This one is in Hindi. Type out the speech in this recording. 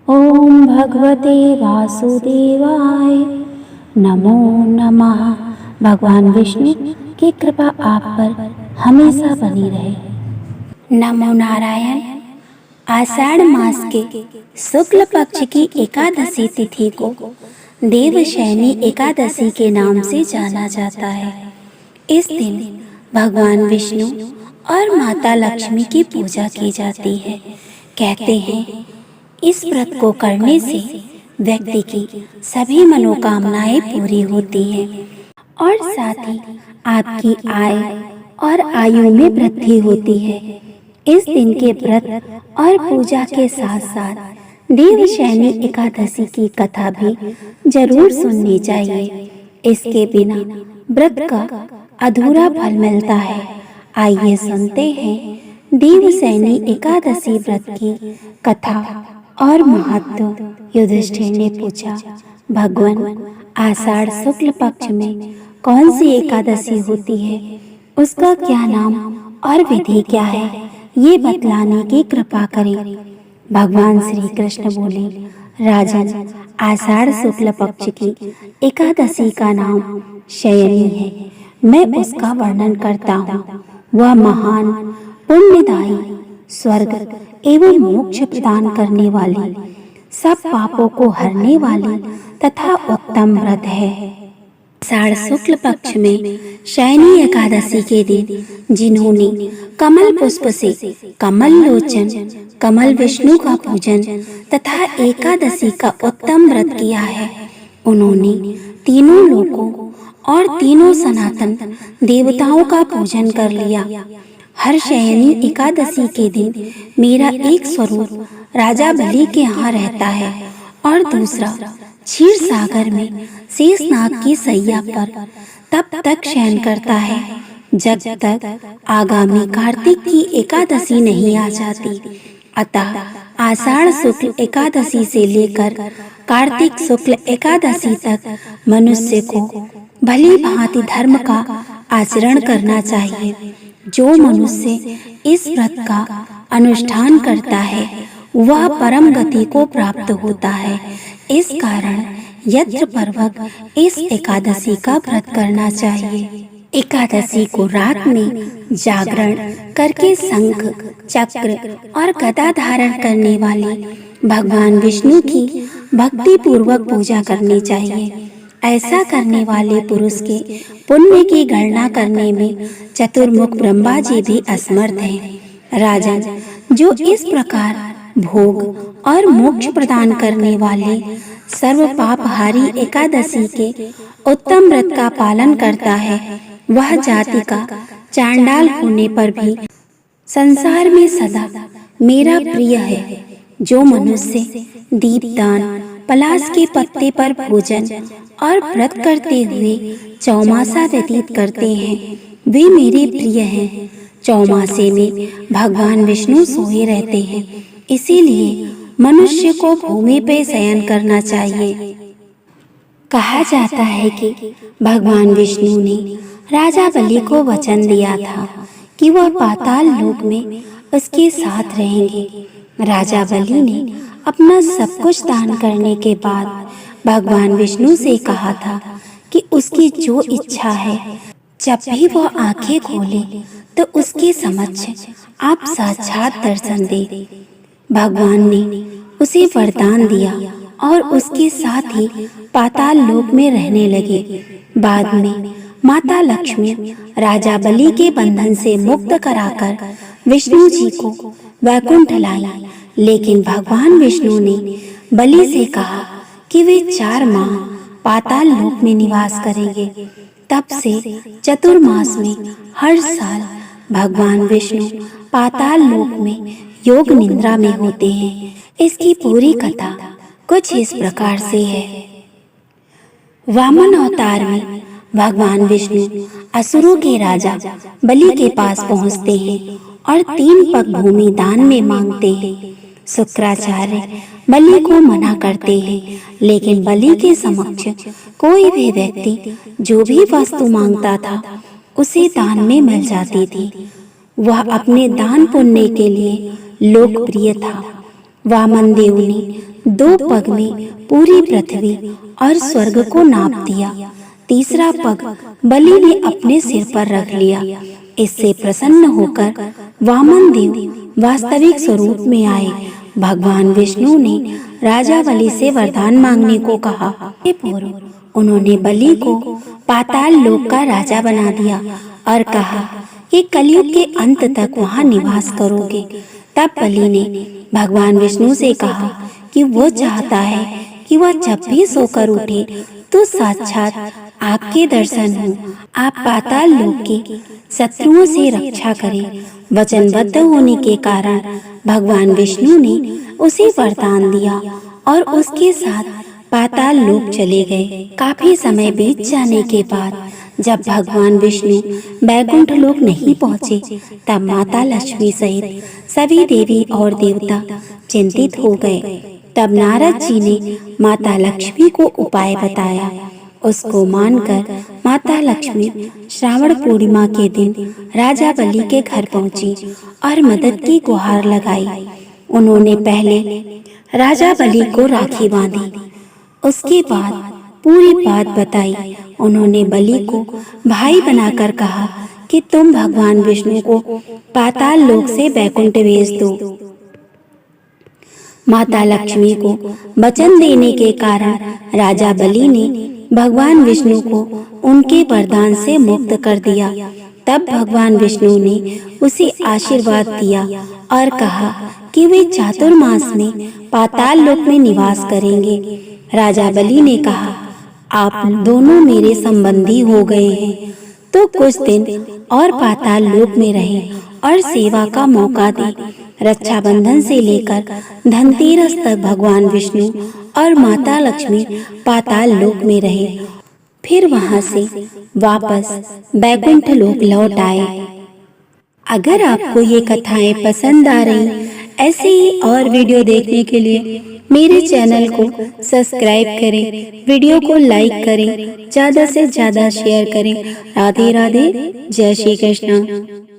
ओम भगवते वासुदेवाय नमो नमः। भगवान विष्णु की कृपा आप पर हमेशा बनी रहे। नमो नारायण। आषाढ़ मास के शुक्ल पक्ष की एकादशी तिथि को देवशयनी एकादशी के नाम से जाना जाता है। इस दिन भगवान विष्णु और माता लक्ष्मी की पूजा की जाती है। कहते हैं इस व्रत को करने से व्यक्ति की सभी मनोकामनाएं पूरी होती हैं और साथ ही आपकी आय और आयु में वृद्धि होती है। इस दिन के व्रत और पूजा के साथ साथ देवशयनी एकादशी की कथा भी जरूर सुननी चाहिए। इसके बिना व्रत का अधूरा फल मिलता है। आइए सुनते हैं देवशयनी एकादशी व्रत की कथा और महत्व। युधिष्ठिर ने पूछा, भगवान आषाढ़ शुक्ल पक्ष में कौन सी एकादशी होती है, उसका क्या नाम और विधि क्या है, ये बतलाने की कृपा करें। भगवान श्री कृष्ण बोले, राजन आषाढ़ शुक्ल पक्ष की एकादशी का नाम शयनी है। मैं उसका वर्णन करता हूँ। वह महान पुण्यदायी स्वर्ग एवं मोक्ष प्रदान करने वाली, सब पापों को हरने वाली तथा उत्तम व्रत है। आषाढ़ शुक्ल पक्ष में शयनी एकादशी के दिन जिन्होंने कमल पुष्प से कमल लोचन कमल विष्णु का पूजन तथा एकादशी का उत्तम व्रत किया है, उन्होंने तीनों लोकों और तीनों सनातन देवताओं का पूजन कर लिया। हर शयनी एकादशी के दिन मेरा एक स्वरूप राजा बलि के यहाँ रहता है और दूसरा क्षीर सागर में शेषनाग की सैया पर तब तक शयन करता है जब तक आगामी कार्तिक की एकादशी नहीं आ जाती। अतः आषाढ़ शुक्ल एकादशी से लेकर कार्तिक शुक्ल एकादशी तक मनुष्य को भली भांति धर्म का आचरण करना चाहिए। जो मनुष्य इस व्रत का अनुष्ठान करता है वह परम गति को प्राप्त होता है। इस कारण यज्ञ पर्वक इस एकादशी का व्रत करना चाहिए। एकादशी को रात में जागरण करके शंख चक्र और गदा धारण करने वाले भगवान विष्णु की भक्ति पूर्वक पूजा करनी चाहिए। ऐसा करने वाले पुरुष के पुण्य की गणना करने में चतुर्मुख ब्रह्मा जी भी असमर्थ हैं। राजन, जो इस प्रकार भोग और मोक्ष प्रदान करने वाले सर्व पापहारी एकादशी के उत्तम व्रत का पालन करता है, वह जाति का चांडाल होने पर भी संसार में सदा मेरा प्रिय है। जो मनुष्य दीपदान, पलाश के पत्ते पर भोजन और व्रत करते हुए चौमासा व्यतीत करते हैं, वे मेरे प्रिय हैं। चौमासे में भगवान विष्णु सोए रहते हैं, इसीलिए मनुष्य को भूमि पे शयन करना चाहिए। कहा जाता है कि भगवान विष्णु ने राजा बलि को वचन दिया था कि वह पाताल लोक में उसके साथ रहेंगे। राजा बलि ने अपना सब कुछ दान करने के बाद भगवान विष्णु से कहा था कि उसकी जो इच्छा है, जब भी वह आंखें खोले तो उसके समक्ष आप साक्षात दर्शन दे। भगवान ने उसे वरदान दिया और उसके साथ ही पाताल लोक में रहने लगे। बाद में माता लक्ष्मी राजा बलि के बंधन से मुक्त कराकर विष्णु जी को वैकुंठ लाई। लेकिन भगवान विष्णु ने बलि से कहा कि वे 4 माह पाताल लोक में निवास करेंगे। तब से चतुर्मास में हर साल भगवान विष्णु पाताल लोक में योग निद्रा में होते हैं। इसकी पूरी कथा कुछ इस प्रकार से है। वामन अवतार में भगवान विष्णु असुरों के राजा बलि के पास पहुंचते हैं और 3 पग भूमि दान में मांगते हैं। शुक्राचार्य बलि को मना करते हैं, लेकिन बलि के समक्ष कोई भी व्यक्ति जो भी वस्तु मांगता था उसे दान में मिल जाती थी। वह अपने दान पुण्य के लिए लोकप्रिय था। वामन देव ने 2 पग में पूरी पृथ्वी और स्वर्ग को नाप दिया। तीसरा पग बलि ने अपने सिर पर रख लिया। इससे प्रसन्न होकर वामन देव वास्तविक स्वरूप में आए। भगवान विष्णु ने राजा बलि से वरदान मांगने को कहा। के पूर्व उन्होंने बलि को पाताल लोक का राजा बना दिया और कहा कि कलयुग के अंत तक वहां निवास करोगे। तब बलि ने भगवान विष्णु से कहा कि वो चाहता है कि वह जब भी सोकर उठे तो साक्षात आपके दर्शन हो, आप पाताल लोक के शत्रुओं से रक्षा करें। वचनबद्ध होने के कारण भगवान विष्णु ने उसे वरदान दिया और उसके साथ पाताल लोक चले गए। काफी समय बीत जाने के बाद जब भगवान विष्णु बैकुंठ लोक नहीं पहुँचे, तब माता लक्ष्मी सहित सभी देवी और देवता चिंतित हो गए। तब नारद जी ने माता लक्ष्मी को उपाय बताया। उसको मानकर माता लक्ष्मी श्रावण पूर्णिमा के दिन राजा बलि के घर पहुंची और मदद की गुहार लगाई। उन्होंने पहले राजा बलि को राखी बांधी, उसके बाद पूरी बात बताई। उन्होंने बलि को भाई बनाकर कहा कि तुम भगवान विष्णु को पाताल लोक से बैकुंठ भेज दो। माता लक्ष्मी को वचन देने के कारण राजा बलि ने भगवान विष्णु को उनके वरदान से मुक्त कर दिया। तब भगवान विष्णु ने उसे आशीर्वाद दिया और कहा कि वे चातुर्मास में पाताल लोक में निवास करेंगे। राजा बलि ने कहा, आप दोनों मेरे संबंधी हो गए हैं, तो कुछ दिन और पाताल लोक में रहें और सेवा का मौका दें। रक्षाबंधन से लेकर धनतेरस तक भगवान विष्णु और माता लक्ष्मी पाताल लोक में रहे, फिर वहां से वापस बैकुंठ लोक लौट आए। अगर आपको ये कथाएं पसंद आ रही, ऐसे ही और वीडियो देखने के लिए मेरे चैनल को सब्सक्राइब करें, वीडियो को लाइक करें, ज़्यादा से ज़्यादा शेयर करें। राधे राधे, जय श्री कृष्ण।